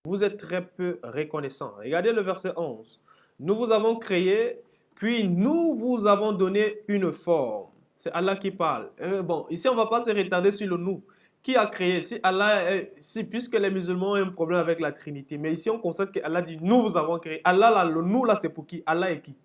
vous êtes très peu reconnaissant. Regardez le verset 11. Nous vous avons créé, puis nous vous avons donné une forme. C'est Allah qui parle. Bon, ici, on ne va pas se retarder sur le nous. Qui a créé? Si Allah, puisque les musulmans ont un problème avec la Trinité, mais ici, on constate que Allah dit nous vous avons créé. Allah, là, le nous, là, c'est pour qui? Allah est qui?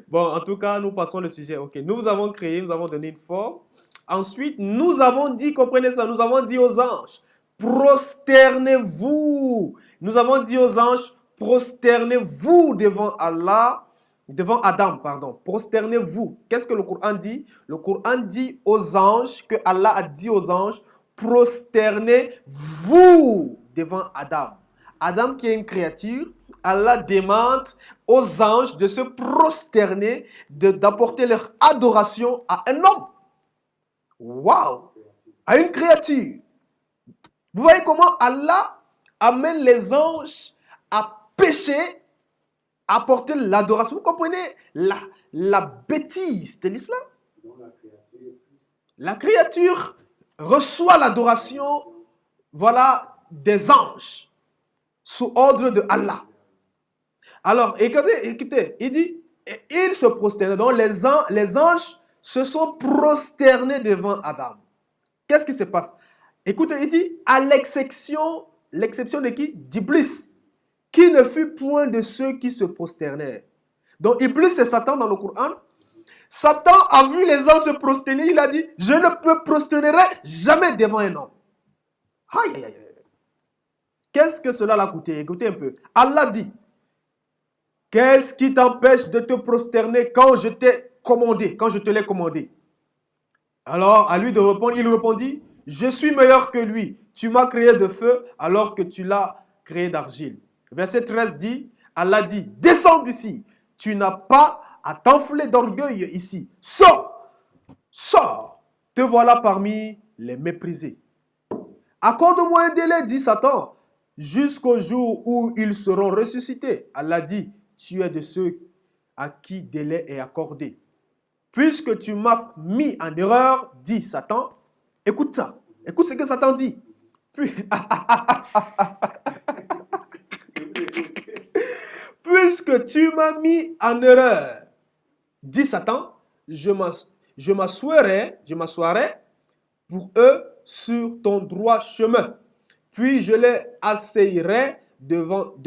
Bon, en tout cas, nous passons le sujet. Ok, nous vous avons créé, nous avons donné une forme. Ensuite, nous avons dit, comprenez ça, nous avons dit aux anges, prosternez-vous. Nous avons dit aux anges, prosternez-vous devant Allah, devant Adam, pardon. Prosternez-vous. Qu'est-ce que le Coran dit? Le Coran dit aux anges, que Allah a dit aux anges, prosternez-vous devant Adam. Adam qui est une créature, Allah demande aux anges de se prosterner, d'apporter leur adoration à un homme. Waouh! À une créature. Vous voyez comment Allah amène les anges à pécher, à apporter l'adoration. Vous comprenez la bêtise de l'islam? La créature reçoit l'adoration, voilà, des anges, sous ordre de Allah. Alors, écoutez, il dit, et ils se prosternaient. Donc, les anges se sont prosternés devant Adam. Qu'est-ce qui se passe? Écoutez, il dit, à l'exception de qui? D'Iblis, qui ne fut point de ceux qui se prosternèrent. Donc, Iblis, c'est Satan dans le Coran. Satan a vu les anges se prosterner, il a dit, je ne me prosternerai jamais devant un homme. Aïe, aïe, aïe. Qu'est-ce que cela l'a coûté? Écoutez un peu. Allah dit, qu'est-ce qui t'empêche de te prosterner quand je t'ai commandé, quand je te l'ai commandé? Alors, à lui de répondre, il répondit, je suis meilleur que lui. Tu m'as créé de feu alors que tu l'as créé d'argile. Verset 13 dit, Allah dit, descends d'ici. Tu n'as pas à t'enfler d'orgueil ici. Sors, sors. Te voilà parmi les méprisés. Accorde-moi un délai, dit Satan, jusqu'au jour où ils seront ressuscités. Allah dit, tu es de ceux à qui délai est accordé. Puisque tu m'as mis en erreur, dit Satan, écoute ça, écoute ce que Satan dit. Puisque tu m'as mis en erreur, dit Satan, je m'assoirai pour eux sur ton droit chemin. Puis je les asseillerai de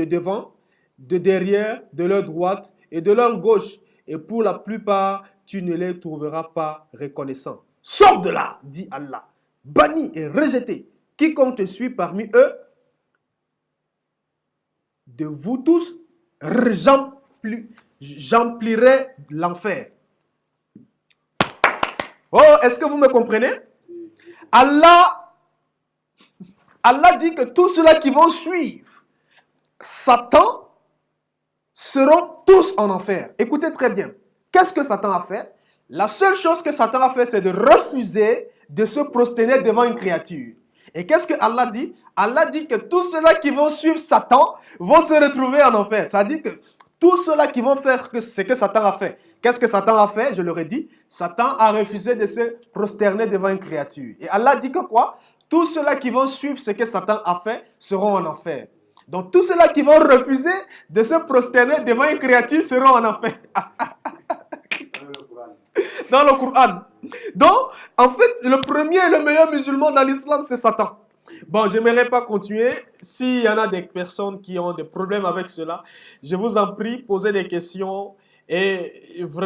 devant, de derrière, de leur droite et de leur gauche. Et pour la plupart, tu ne les trouveras pas reconnaissants. Sors de là, dit Allah. Banni et rejeté. Quiconque te suit parmi eux, de vous tous, j'emplirai l'enfer. Oh, est-ce que vous me comprenez? Allah dit que tous ceux-là qui vont suivre Satan seront tous en enfer. Écoutez très bien. Qu'est-ce que Satan a fait? La seule chose que Satan a fait, c'est de refuser de se prosterner devant une créature. Et qu'est-ce que Allah dit? Allah dit que tous ceux-là qui vont suivre Satan vont se retrouver en enfer. Ça dit que tous ceux-là qui vont faire ce que Satan a fait. Qu'est-ce que Satan a fait? Je leur ai dit, Satan a refusé de se prosterner devant une créature. Et Allah dit que quoi? Tous ceux-là qui vont suivre ce que Satan a fait seront en enfer. Donc tous ceux-là qui vont refuser de se prosterner devant une créature seront en enfer. Dans le Coran. Donc, en fait, le premier et le meilleur musulman dans l'islam, c'est Satan. Bon, je n'aimerais pas continuer. S'il y en a des personnes qui ont des problèmes avec cela, je vous en prie, posez des questions et vraiment